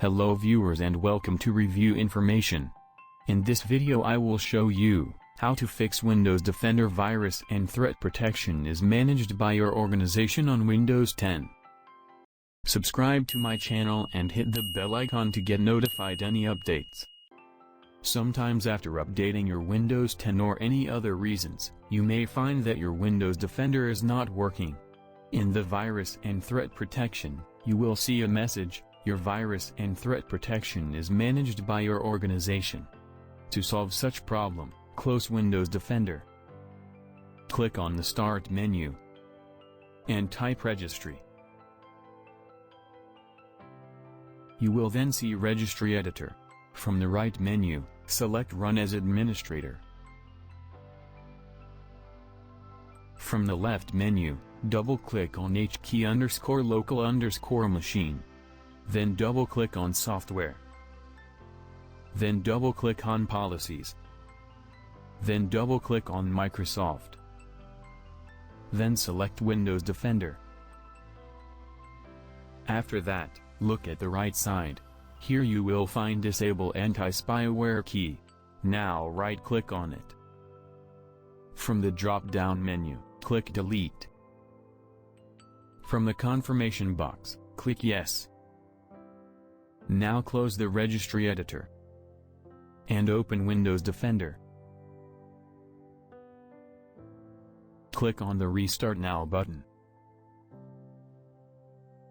Hello viewers and welcome to Review Information. In this video I will show you how to fix Windows Defender virus and threat protection is managed by your organization on Windows 10. Subscribe to my channel and hit the bell icon to get notified any updates. Sometimes after updating your Windows 10 or any other reasons, you may find that your Windows Defender is not working. In the virus and threat protection, you will see a message, your virus and threat protection is managed by your organization. To solve such problem, close Windows Defender. Click on the Start menu and type Registry. You will then see Registry Editor. From the right menu, select Run as Administrator. From the left menu, double-click on HKey_local_machine. Then double-click on Software. Then double-click on Policies. Then double-click on Microsoft. Then select Windows Defender. After that, look at the right side. Here you will find Disable Anti-Spyware key. Now right-click on it. From the drop-down menu, click Delete. From the confirmation box, click Yes. Now close the Registry Editor and open Windows Defender. Click on the Restart Now button.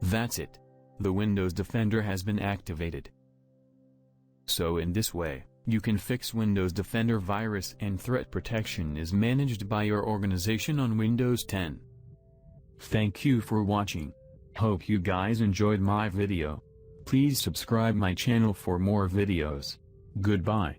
That's it. The Windows Defender has been activated. So in this way, you can fix Windows Defender virus and threat protection is managed by your organization on Windows 10. Thank you for watching. Hope you guys enjoyed my video. Please subscribe my channel for more videos. Goodbye.